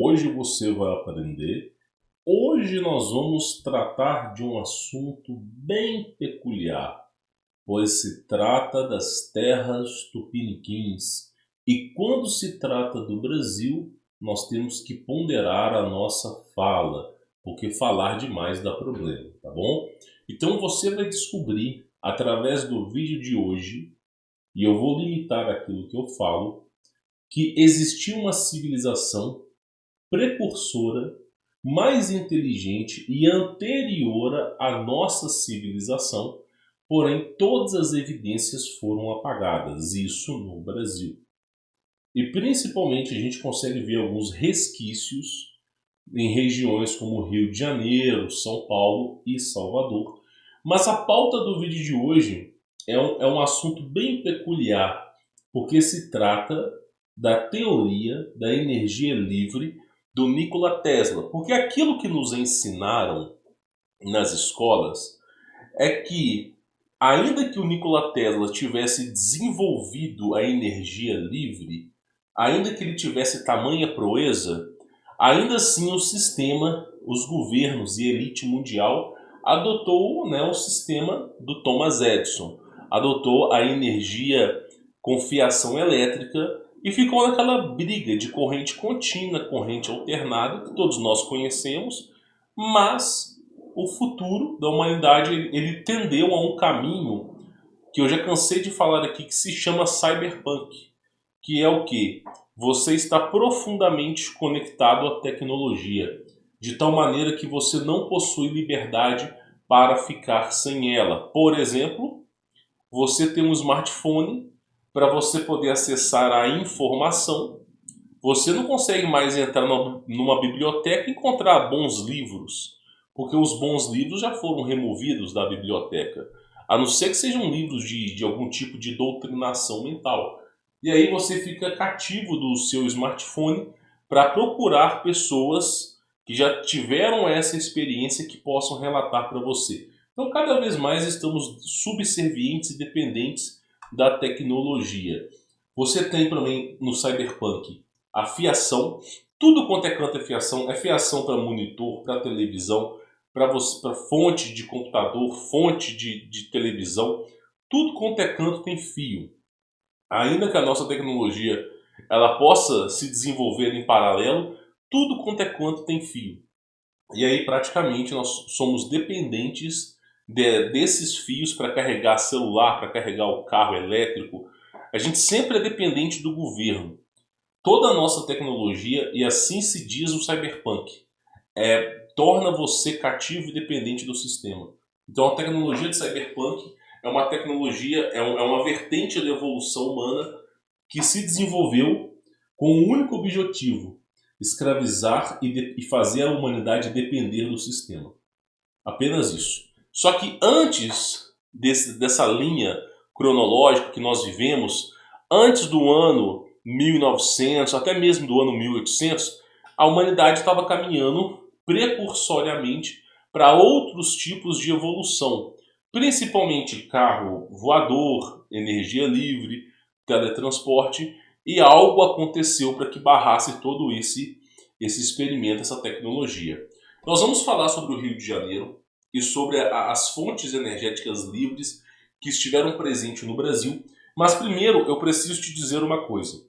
Hoje você vai aprender. Hoje nós vamos tratar de um assunto bem peculiar, pois se trata das terras tupiniquins. E quando se trata do Brasil, nós temos que ponderar a nossa fala, porque falar demais dá problema, tá bom? Então você vai descobrir através do vídeo de hoje, e eu vou limitar aquilo que eu falo, que existiu uma civilização precursora, mais inteligente e anterior à nossa civilização, porém todas as evidências foram apagadas, isso no Brasil. E principalmente a gente consegue ver alguns resquícios em regiões como Rio de Janeiro, São Paulo e Salvador. Mas a pauta do vídeo de hoje é um assunto bem peculiar, porque se trata da teoria da energia livre do Nikola Tesla. Porque aquilo que nos ensinaram nas escolas é que, ainda que o Nikola Tesla tivesse desenvolvido a energia livre, ainda que ele tivesse tamanha proeza, ainda assim o sistema, os governos e a elite mundial adotou, o sistema do Thomas Edison, adotou a energia com fiação elétrica e ficou naquela briga de corrente contínua, corrente alternada, que todos nós conhecemos, mas o futuro da humanidade ele tendeu a um caminho que eu já cansei de falar aqui, que se chama cyberpunk, que é o quê? Você está profundamente conectado à tecnologia, de tal maneira que você não possui liberdade para ficar sem ela. Por exemplo, você tem um smartphone para você poder acessar a informação. Você não consegue mais entrar numa biblioteca e encontrar bons livros, porque os bons livros já foram removidos da biblioteca, a não ser que sejam livros de algum tipo de doutrinação mental. E aí você fica cativo do seu smartphone para procurar pessoas que já tiveram essa experiência que possam relatar para você. Então, cada vez mais estamos subservientes e dependentes da tecnologia. Você tem também no cyberpunk a fiação, tudo quanto é canto é fiação para monitor, para televisão, para fonte de computador, fonte de televisão, tudo quanto é canto tem fio. Ainda que a nossa tecnologia ela possa se desenvolver em paralelo, tudo quanto tem fio. E aí praticamente nós somos dependentes desses fios para carregar celular, para carregar o carro elétrico. A gente sempre é dependente do governo. Toda a nossa tecnologia, e assim se diz o cyberpunk, torna você cativo e dependente do sistema. Então a tecnologia de cyberpunk é uma tecnologia, é uma vertente da evolução humana que se desenvolveu com um único objetivo: escravizar e fazer a humanidade depender do sistema. Apenas isso. Só que antes dessa linha cronológica que nós vivemos, antes do ano 1900, até mesmo do ano 1800, a humanidade estava caminhando precursoriamente para outros tipos de evolução, principalmente carro voador, energia livre, teletransporte, e algo aconteceu para que barrasse todo esse experimento, essa tecnologia. Nós vamos falar sobre o Rio de Janeiro e sobre as fontes energéticas livres que estiveram presentes no Brasil, mas primeiro eu preciso te dizer uma coisa.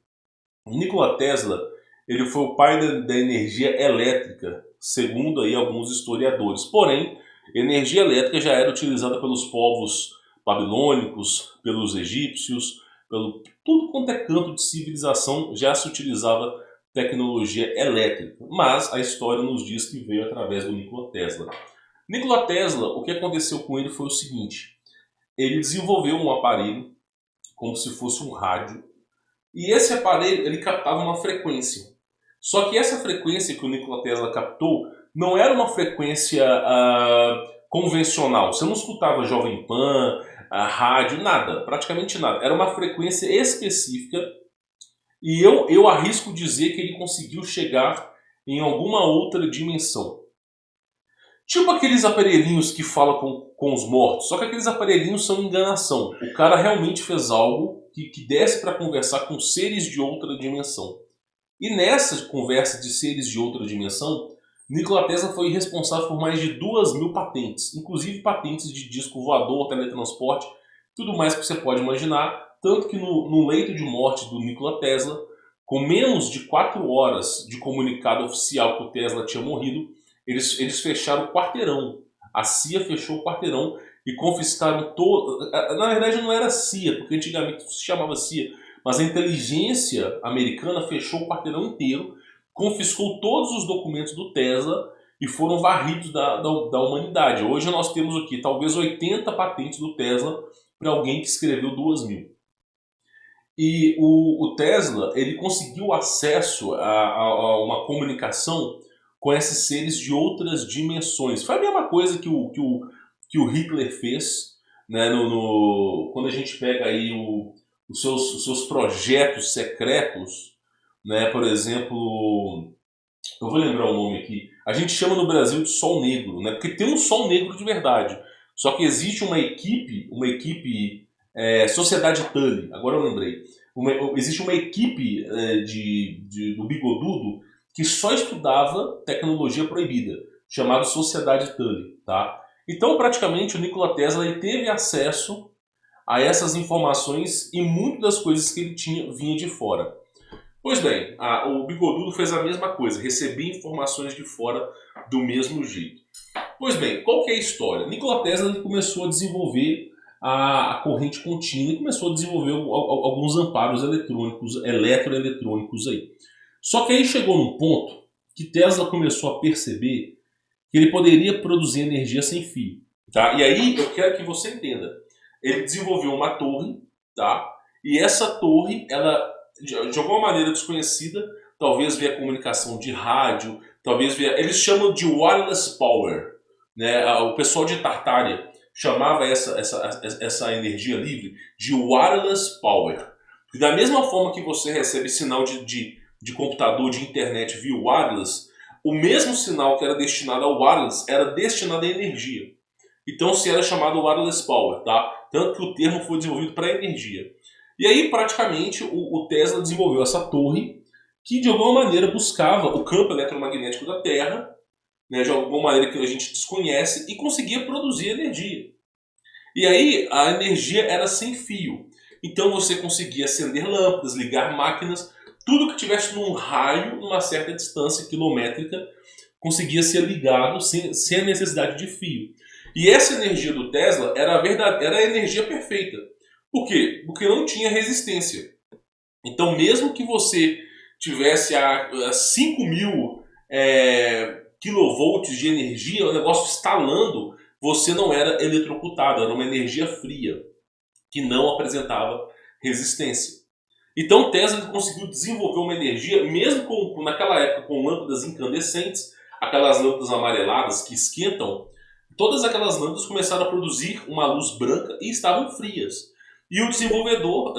Nikola Tesla, ele foi o pai da energia elétrica, segundo aí alguns historiadores. Porém, energia elétrica já era utilizada pelos povos babilônicos, pelos egípcios, pelo tudo quanto é canto de civilização já se utilizava tecnologia elétrica. Mas a história nos diz que veio através do Nikola Tesla. Nikola Tesla, o que aconteceu com ele foi o seguinte: ele desenvolveu um aparelho como se fosse um rádio, e esse aparelho ele captava uma frequência. Só que essa frequência que o Nikola Tesla captou não era uma frequência convencional. Você não escutava Jovem Pan, rádio, nada, praticamente nada. Era uma frequência específica, e eu arrisco dizer que ele conseguiu chegar em alguma outra dimensão. Tipo aqueles aparelhinhos que falam com os mortos, só que aqueles aparelhinhos são enganação. O cara realmente fez algo que desse para conversar com seres de outra dimensão. E nessa conversa de seres de outra dimensão, Nikola Tesla foi responsável por mais de 2.000 patentes, inclusive patentes de disco voador, teletransporte, tudo mais que você pode imaginar, tanto que no leito de morte do Nikola Tesla, com menos de 4 horas de comunicado oficial que o Tesla tinha morrido, eles fecharam o quarteirão. A CIA fechou o quarteirão e confiscaram todo. Na verdade não era CIA, porque antigamente se chamava CIA, mas a inteligência americana fechou o quarteirão inteiro, confiscou todos os documentos do Tesla e foram varridos da humanidade. Hoje nós temos aqui talvez 80 patentes do Tesla para alguém que escreveu 2.000. E o Tesla ele conseguiu acesso a uma comunicação com esses seres de outras dimensões. Foi a mesma coisa que o Hitler fez, né, quando a gente pega aí os seus projetos secretos, né, por exemplo, eu vou lembrar o nome aqui, a gente chama no Brasil de Sol Negro, né, porque tem um Sol Negro de verdade, só que existe uma equipe Sociedade Tully, agora eu lembrei, existe uma equipe do Bigodudo que só estudava tecnologia proibida, chamada Sociedade Tully, tá? Então, praticamente, o Nikola Tesla ele teve acesso a essas informações e muitas das coisas que ele tinha vinha de fora. Pois bem, o Bigodudo fez a mesma coisa, recebia informações de fora do mesmo jeito. Pois bem, qual que é a história? Nikola Tesla ele começou a desenvolver a corrente contínua e começou a desenvolver alguns amparos eletroeletrônicos aí. Só que aí chegou num ponto que Tesla começou a perceber que ele poderia produzir energia sem fio. Tá? E aí eu quero que você entenda. Ele desenvolveu uma torre, tá? E essa torre, ela, de alguma maneira desconhecida, talvez via comunicação de rádio, talvez via... Eles chamam de wireless power. Né? O pessoal de Tartária chamava essa energia livre de wireless power. E da mesma forma que você recebe sinal de computador, de internet via wireless, o mesmo sinal que era destinado ao wireless era destinado à energia. Então se era chamado wireless power, tá? Tanto que o termo foi desenvolvido para energia. E aí praticamente o Tesla desenvolveu essa torre que de alguma maneira buscava o campo eletromagnético da Terra, né, de alguma maneira que a gente desconhece, e conseguia produzir energia. E aí a energia era sem fio. Então você conseguia acender lâmpadas, ligar máquinas, tudo que tivesse num raio, numa certa distância quilométrica, conseguia ser ligado sem a necessidade de fio. E essa energia do Tesla era a energia perfeita. Por quê? Porque não tinha resistência. Então mesmo que você tivesse a 5.000 kilovolts de energia, o negócio estalando, você não era eletrocutado, era uma energia fria, que não apresentava resistência. Então Tesla conseguiu desenvolver uma energia, mesmo naquela época com lâmpadas incandescentes, aquelas lâmpadas amareladas que esquentam, todas aquelas lâmpadas começaram a produzir uma luz branca e estavam frias. E o desenvolvedor,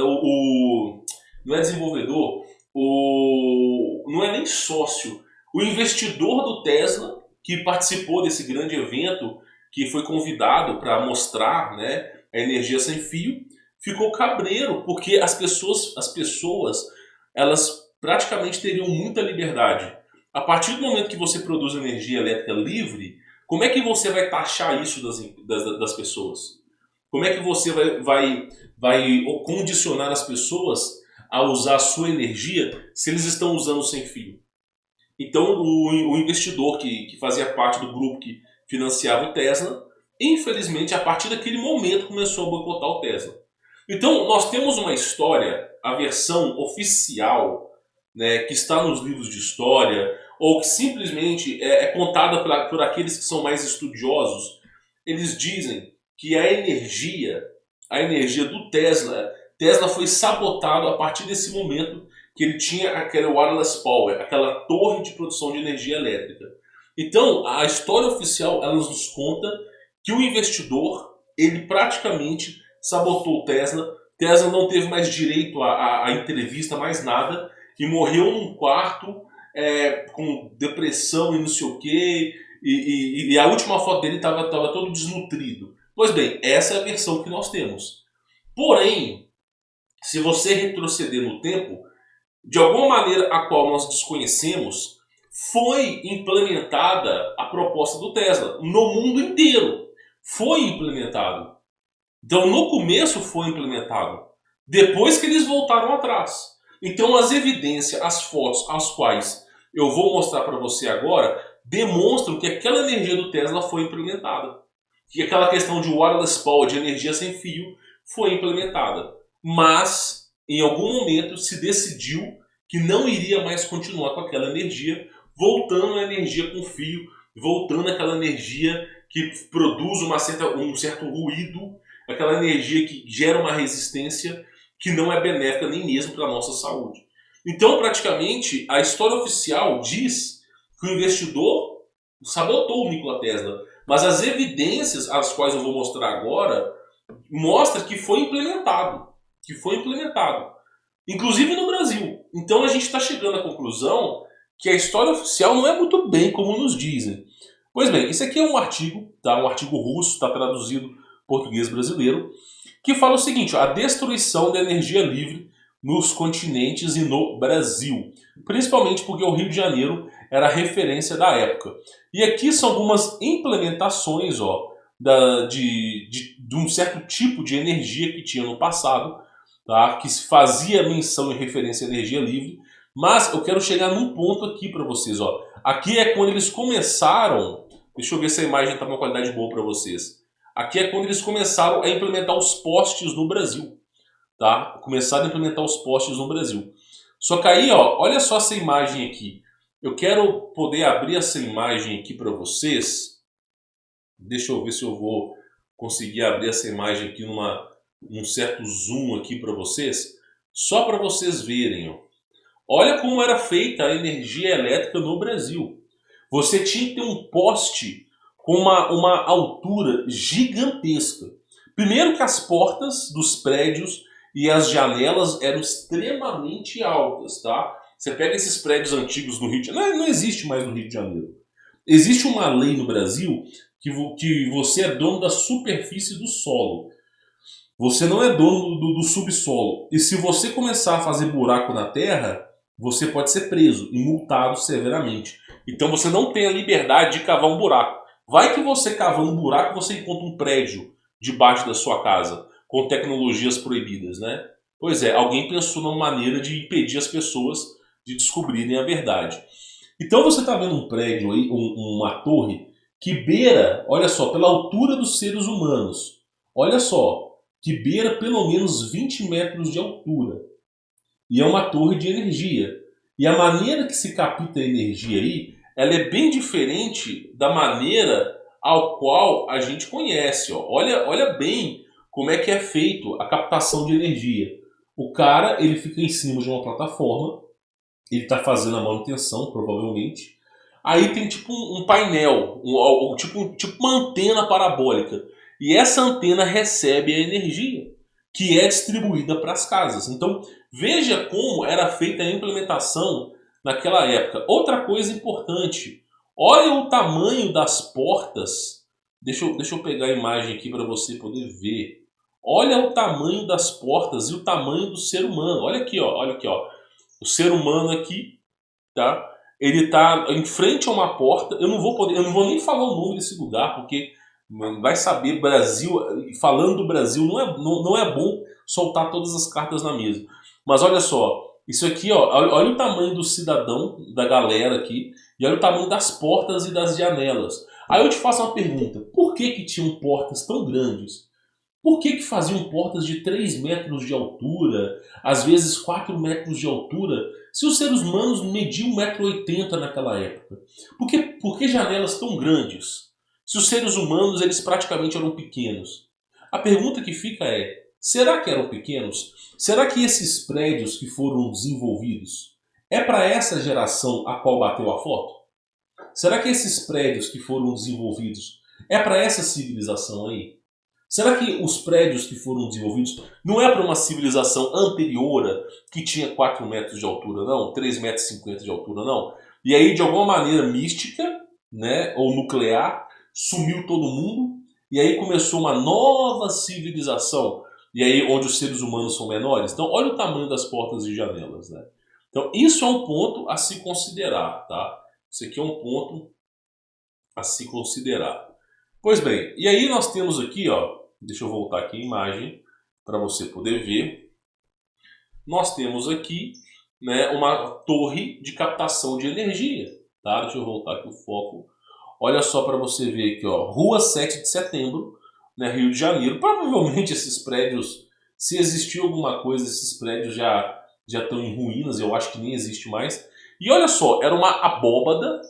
não é desenvolvedor, não é nem sócio, o investidor do Tesla, que participou desse grande evento, que foi convidado para mostrar, né, a energia sem fio, ficou cabreiro, porque as pessoas elas praticamente teriam muita liberdade. A partir do momento que você produz energia elétrica livre, como é que você vai taxar isso das pessoas? Como é que você vai condicionar as pessoas a usar a sua energia se eles estão usando sem fio? Então o investidor que fazia parte do grupo que financiava o Tesla, infelizmente a partir daquele momento começou a boicotar o Tesla. Então nós temos uma história, a versão oficial, né, que está nos livros de história, ou que simplesmente é contada por aqueles que são mais estudiosos. Eles dizem que a energia do Tesla foi sabotado a partir desse momento que ele tinha aquele wireless power, aquela torre de produção de energia elétrica. Então, a história oficial ela nos conta que o investidor ele praticamente sabotou o Tesla. Tesla não teve mais direito à entrevista, mais nada, e morreu num quarto com depressão e não sei o quê. E a última foto dele estava todo desnutrido. Pois bem, essa é a versão que nós temos. Porém, se você retroceder no tempo, de alguma maneira a qual nós desconhecemos, foi implementada a proposta do Tesla no mundo inteiro. Foi implementado. Então, no começo foi implementado. Depois que eles voltaram atrás. Então, as evidências, as fotos, as quais eu vou mostrar para você agora, demonstram que aquela energia do Tesla foi implementada. Que aquela questão de wireless power, de energia sem fio, foi implementada. Mas, em algum momento, se decidiu que não iria mais continuar com aquela energia, voltando à energia com fio, voltando àquela energia que produz um certo ruído, aquela energia que gera uma resistência que não é benéfica nem mesmo para a nossa saúde. Então, praticamente, a história oficial diz que o investidor sabotou o Nikola Tesla, mas as evidências, as quais eu vou mostrar agora, mostra que foi implementado. Que foi implementado. Inclusive no Brasil. Então a gente está chegando à conclusão que a história oficial não é muito bem como nos dizem. Pois bem, esse aqui é um artigo, tá? Um artigo russo, está traduzido português brasileiro, que fala o seguinte: a destruição da energia livre nos continentes e no Brasil. Principalmente porque o Rio de Janeiro era a referência da época. E aqui são algumas implementações de um certo tipo de energia que tinha no passado, tá? Que se fazia menção em referência à energia livre. Mas eu quero chegar num ponto aqui para vocês. Ó. Aqui é quando eles começaram. Deixa eu ver se a imagem está com uma qualidade boa para vocês. Aqui é quando eles começaram a implementar os postes no Brasil. Tá? Começaram a implementar os postes no Brasil. Só que aí, ó, olha só essa imagem aqui. Eu quero poder abrir essa imagem aqui para vocês. Deixa eu ver se eu vou conseguir abrir essa imagem aqui num certo zoom aqui para vocês. Só para vocês verem. Ó. Olha como era feita a energia elétrica no Brasil. Você tinha que ter um poste com uma altura gigantesca. Primeiro que as portas dos prédios e as janelas eram extremamente altas, tá? Você pega esses prédios antigos no Rio de Janeiro, não existe mais no Rio de Janeiro. Existe uma lei no Brasil que você é dono da superfície do solo. Você não é dono do subsolo. E se você começar a fazer buraco na terra, você pode ser preso e multado severamente. Então você não tem a liberdade de cavar um buraco. Vai que você cavando um buraco, você encontra um prédio debaixo da sua casa, com tecnologias proibidas, né? Pois é, alguém pensou numa maneira de impedir as pessoas de descobrirem a verdade. Então você está vendo um prédio aí, uma torre, que beira, olha só, pela altura dos seres humanos. Olha só, que beira pelo menos 20 metros de altura. E é uma torre de energia. E a maneira que se capta a energia aí, ela é bem diferente da maneira ao qual a gente conhece. Ó. Olha bem como é que é feito a captação de energia. O cara, ele fica em cima de uma plataforma, ele está fazendo a manutenção, provavelmente. Aí tem tipo um painel, tipo uma antena parabólica. E essa antena recebe a energia que é distribuída para as casas. Então, veja como era feita a implementação naquela época. Outra coisa importante, olha o tamanho das portas. Deixa eu pegar a imagem aqui para você poder ver. Olha o tamanho das portas e o tamanho do ser humano. Olha aqui, ó, olha aqui, ó. O ser humano aqui, tá? Ele tá em frente a uma porta. Eu não vou nem falar o nome desse lugar, porque vai saber, Brasil, falando do Brasil, não é bom soltar todas as cartas na mesa. Mas olha só, isso aqui, ó, olha o tamanho do cidadão, da galera aqui, e olha o tamanho das portas e das janelas. Aí eu te faço uma pergunta: por que tinham portas tão grandes? Por que faziam portas de 3 metros de altura, às vezes 4 metros de altura, se os seres humanos mediam 1,80 m naquela época? Por que janelas tão grandes, se os seres humanos eles praticamente eram pequenos? A pergunta que fica é, será que eram pequenos? Será que esses prédios que foram desenvolvidos é para essa geração a qual bateu a foto? Será que esses prédios que foram desenvolvidos é para essa civilização aí? Será que os prédios que foram desenvolvidos não é para uma civilização anterior que tinha 4 metros de altura, não? 3,50 metros de altura, não? E aí, de alguma maneira mística, né, ou nuclear, sumiu todo mundo, e aí começou uma nova civilização, e aí onde os seres humanos são menores. Então, olha o tamanho das portas e janelas, né? Então, isso é um ponto a se considerar, tá? Isso aqui é um ponto a se considerar. Pois bem, e aí nós temos aqui, ó, deixa eu voltar aqui a imagem para você poder ver. Nós temos aqui, né, uma torre de captação de energia, tá? Deixa eu voltar aqui o foco. Olha só para você ver aqui, ó, Rua 7 de Setembro, né, Rio de Janeiro. Provavelmente esses prédios, se existir alguma coisa, esses prédios já estão em ruínas, eu acho que nem existe mais. E olha só, era uma abóbada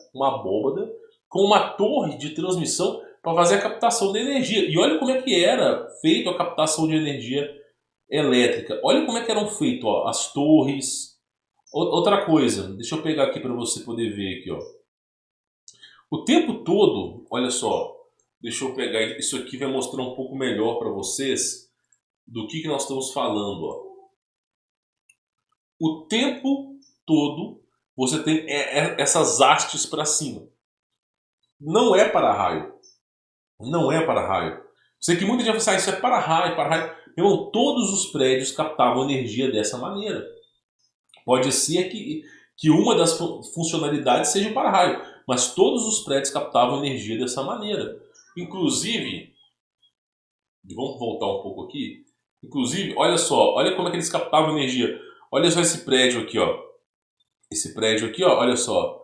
com uma torre de transmissão para fazer a captação de energia. E olha como é que era feita a captação de energia elétrica. Olha como é que eram feitas, ó, as torres. Outra coisa, deixa eu pegar aqui para você poder ver aqui, ó. O tempo todo, olha só, deixa eu pegar isso aqui, vai mostrar um pouco melhor para vocês do que nós estamos falando, ó. O tempo todo você tem essas hastes para cima. Não é para raio. Não é para raio. Sei que muita gente vai pensar, isso é para raio, para raio. Meu irmão, todos os prédios captavam energia dessa maneira. Pode ser que uma das funcionalidades seja o para-raio, mas todos os prédios captavam energia dessa maneira. Inclusive, vamos voltar um pouco aqui. Inclusive, olha só, olha como é que eles captavam energia. Olha só esse prédio aqui, ó. Esse prédio aqui, ó, olha só.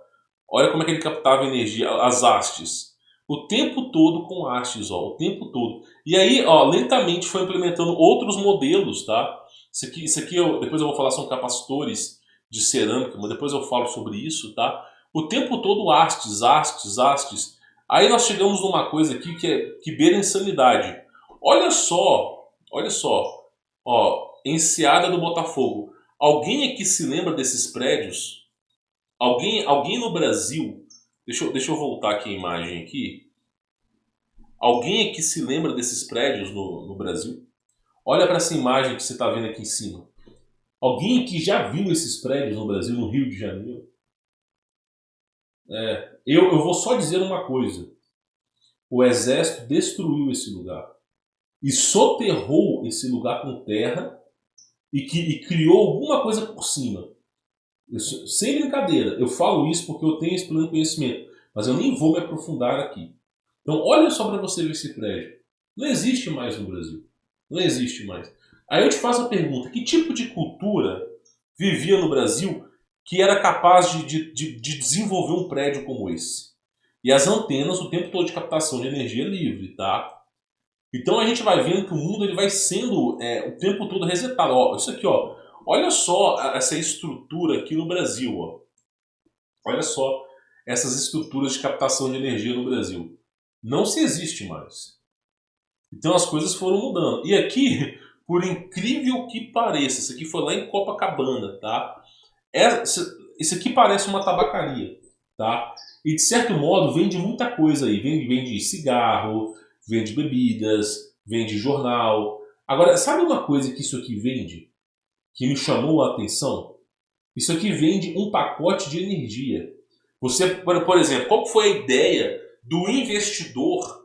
Olha como é que ele captava energia, as hastes. O tempo todo com hastes, ó, o tempo todo. E aí, ó, lentamente foi implementando outros modelos, tá? Isso aqui depois eu vou falar, são capacitores de cerâmica, mas depois eu falo sobre isso, tá? O tempo todo hastes, hastes, hastes. Aí nós chegamos numa coisa aqui que beira a insanidade. Olha só, ó, Enseada do Botafogo. Alguém aqui se lembra desses prédios? Alguém no Brasil, deixa eu voltar aqui a imagem aqui. Alguém aqui se lembra desses prédios no Brasil? Olha para essa imagem que você está vendo aqui em cima. Alguém aqui já viu esses prédios no Brasil, no Rio de Janeiro? Eu vou só dizer uma coisa. O exército destruiu esse lugar. E soterrou esse lugar com terra e criou alguma coisa por cima. Sem brincadeira, eu falo isso porque eu tenho esse pleno conhecimento, mas eu nem vou me aprofundar aqui. Então, olha só para você ver esse prédio. Não existe mais no Brasil. Não existe mais. Aí eu te faço a pergunta: que tipo de cultura vivia no Brasil que era capaz de desenvolver um prédio como esse? E as antenas, o tempo todo de captação de energia livre, tá? Então a gente vai vendo que o mundo ele vai sendo o tempo todo resetado. Ó, isso aqui, ó. Olha só essa estrutura aqui no Brasil, ó. Olha só essas estruturas de captação de energia no Brasil. Não se existe mais. Então as coisas foram mudando. E aqui, por incrível que pareça, isso aqui foi lá em Copacabana, tá? Isso aqui parece uma tabacaria, tá? E de certo modo vende muita coisa aí. Vende cigarro, vende bebidas, vende jornal. Agora, sabe uma coisa que isso aqui vende? Que me chamou a atenção? Isso aqui vende um pacote de energia. Você, por exemplo, qual foi a ideia do investidor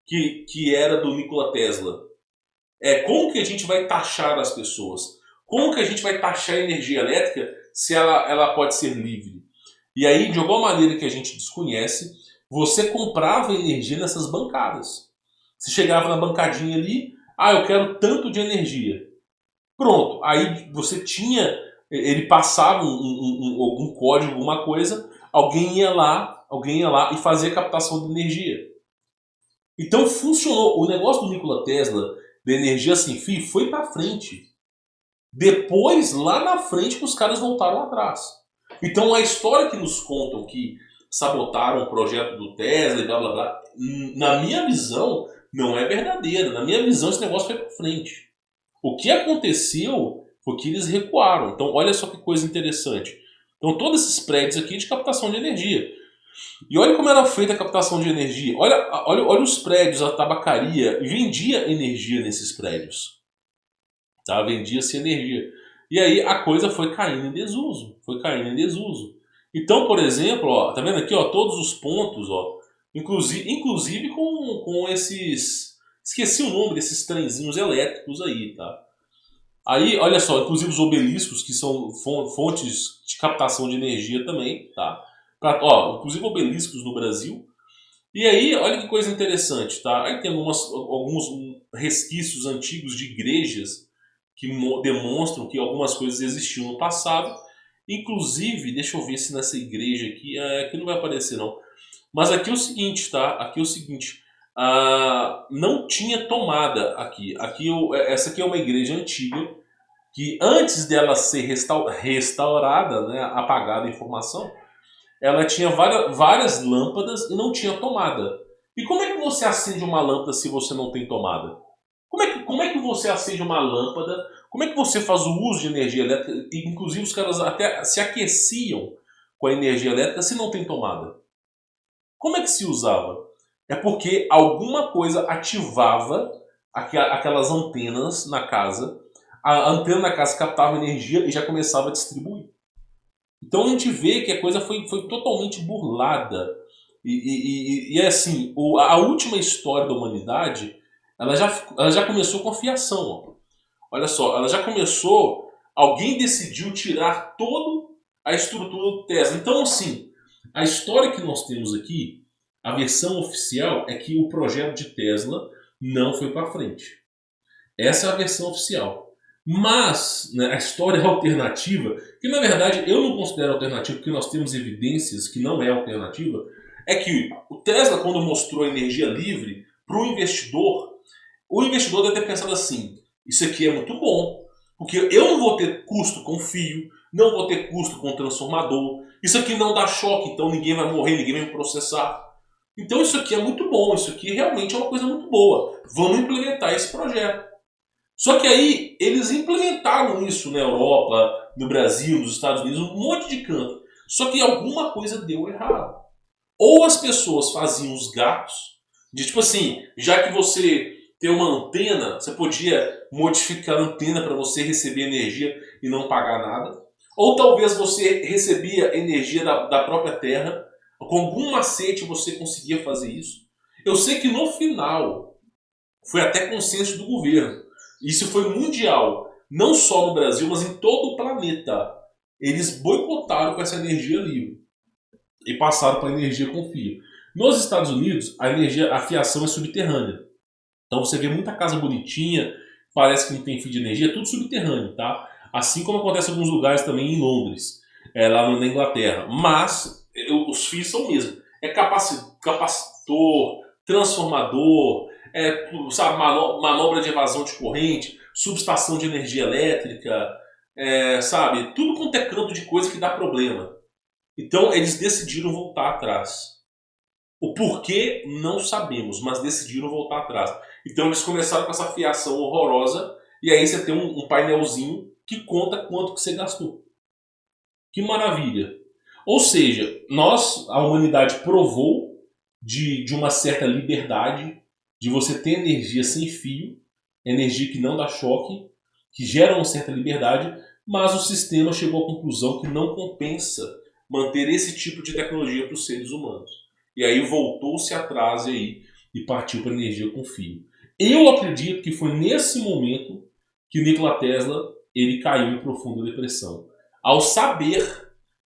que era do Nikola Tesla? Como que a gente vai taxar as pessoas? Como que a gente vai taxar a energia elétrica se ela pode ser livre? E aí, de alguma maneira que a gente desconhece, você comprava energia nessas bancadas. Você chegava na bancadinha ali, eu quero tanto de energia. Pronto, aí você tinha, ele passava algum código, alguma coisa, alguém ia lá e fazia a captação de energia. Então funcionou. O negócio do Nikola Tesla, da energia sem fio, foi para frente. Depois, lá na frente, que os caras voltaram atrás. Então a história que nos contam que sabotaram o projeto do Tesla e blá blá blá, na minha visão, não é verdadeira. Na minha visão, esse negócio foi para frente. O que aconteceu foi que eles recuaram. Então, olha só que coisa interessante. Então, todos esses prédios aqui de captação de energia. E olha como era feita a captação de energia. Olha os prédios, a tabacaria. Vendia energia nesses prédios. Tá? Vendia-se energia. E aí a coisa foi caindo em desuso. Foi caindo em desuso. Então, por exemplo, ó, tá vendo aqui, ó, todos os pontos, ó, inclusive com esses... Esqueci o nome desses trenzinhos elétricos aí, tá? Aí, olha só, inclusive os obeliscos, que são fontes de captação de energia também, tá? Inclusive obeliscos no Brasil. E aí, olha que coisa interessante, tá? Aí tem alguns resquícios antigos de igrejas que demonstram que algumas coisas existiam no passado. Inclusive, deixa eu ver se nessa igreja aqui, aqui não vai aparecer não. Mas aqui é o seguinte, tá? Aqui é o seguinte, não tinha tomada aqui. Essa aqui é uma igreja antiga que antes dela ser restaurada, né, apagada a informação, ela tinha várias lâmpadas e não tinha tomada. E como é que você acende uma lâmpada se você não tem tomada? Como é que você acende uma lâmpada? Como é que você faz o uso de energia elétrica? E, inclusive os caras até se aqueciam com a energia elétrica se não tem tomada. Como é que se usava? É porque alguma coisa ativava aquelas antenas na casa. A antena na casa captava energia e já começava a distribuir. Então a gente vê que a coisa foi totalmente burlada. E é assim, a última história da humanidade, ela já começou com a fiação. Ó. Olha só, ela já começou, alguém decidiu tirar toda a estrutura do Tesla. Então assim, a história que nós temos aqui, a versão oficial é que o projeto de Tesla não foi para frente. Essa é a versão oficial. Mas né, a história alternativa, que na verdade eu não considero alternativa porque nós temos evidências que não é alternativa, é que o Tesla, quando mostrou a energia livre para o investidor deve ter pensado assim: isso aqui é muito bom, porque eu não vou ter custo com fio, não vou ter custo com transformador, isso aqui não dá choque, então ninguém vai morrer, ninguém vai me processar. Então isso aqui é muito bom, isso aqui realmente é uma coisa muito boa. Vamos implementar esse projeto. Só que aí eles implementaram isso na Europa, no Brasil, nos Estados Unidos, um monte de canto. Só que alguma coisa deu errado. Ou as pessoas faziam os gatos, de tipo assim, já que você tem uma antena, você podia modificar a antena para você receber energia e não pagar nada. Ou talvez você recebia energia da própria terra, com algum macete você conseguia fazer isso. Eu sei que no final foi até consenso do governo. Isso foi mundial, não só no Brasil, mas em todo o planeta. Eles boicotaram com essa energia livre e passaram para a energia com fio. Nos Estados Unidos, a fiação é subterrânea. Então você vê muita casa bonitinha, parece que não tem fio de energia, é tudo subterrâneo, tá? Assim como acontece em alguns lugares também em Londres, lá na Inglaterra. Mas os fios são o mesmo. É capacitor, transformador, sabe, manobra de evasão de corrente, subestação de energia elétrica, sabe, tudo quanto é canto de coisa que dá problema. Então eles decidiram voltar atrás. O porquê não sabemos, mas decidiram voltar atrás. Então eles começaram com essa fiação horrorosa e aí você tem um painelzinho que conta quanto que você gastou. Que maravilha! Ou seja, a humanidade provou de uma certa liberdade, de você ter energia sem fio, energia que não dá choque, que gera uma certa liberdade, mas o sistema chegou à conclusão que não compensa manter esse tipo de tecnologia para os seres humanos. E aí voltou-se atrás e partiu para a energia com fio. Eu acredito que foi nesse momento que Nikola Tesla ele caiu em profunda depressão. Ao saber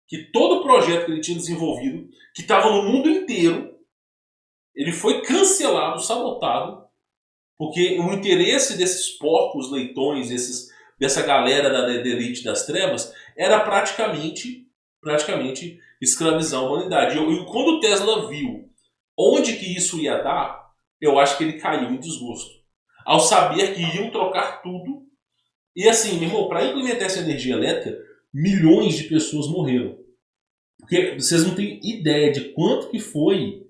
que todo o projeto que ele tinha desenvolvido, que estava no mundo inteiro, ele foi cancelado, sabotado, porque o interesse desses porcos leitões, dessa galera da elite das trevas, era praticamente escravizar a humanidade. E quando o Tesla viu onde que isso ia dar, eu acho que ele caiu em desgosto. Ao saber que iam trocar tudo. E assim, meu irmão, para implementar essa energia elétrica, milhões de pessoas morreram. Porque vocês não têm ideia de quanto que foi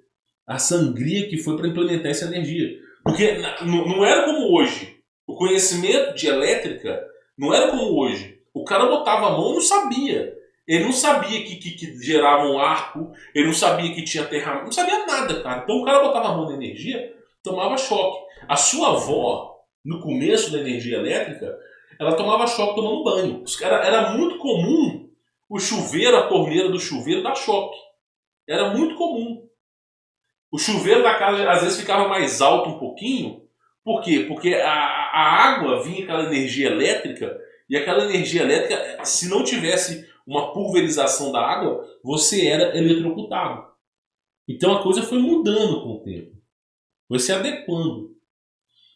a sangria que foi para implementar essa energia. Porque não era como hoje. O conhecimento de elétrica não era como hoje. O cara botava a mão e não sabia. Ele não sabia que gerava um arco, ele não sabia que tinha terra, não sabia nada, cara. Então o cara botava a mão na energia, tomava choque. A sua avó, no começo da energia elétrica, ela tomava choque tomando banho. Era muito comum o chuveiro, a torneira do chuveiro dar choque. Era muito comum. O chuveiro da casa às vezes ficava mais alto um pouquinho, Por quê? Porque a água vinha aquela energia elétrica, e aquela energia elétrica, se não tivesse uma pulverização da água, você era eletrocutado. Então a coisa foi mudando com o tempo, foi se adequando.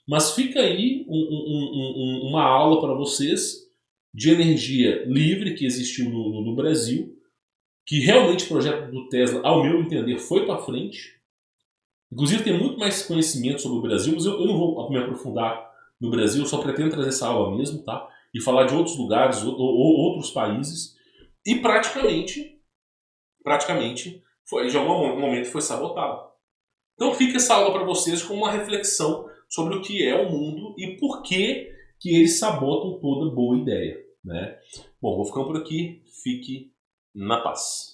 Mas fica aí uma aula para vocês de energia livre que existiu no Brasil, que realmente o projeto do Tesla, ao meu entender, foi para frente. Inclusive tem muito mais conhecimento sobre o Brasil, mas eu não vou me aprofundar no Brasil, eu só pretendo trazer essa aula mesmo, tá? E falar de outros lugares, outros países. E praticamente, foi, de algum momento foi sabotado. Então fica essa aula para vocês com uma reflexão sobre o que é o mundo e por que eles sabotam toda boa ideia, né? Bom, vou ficando por aqui. Fique na paz.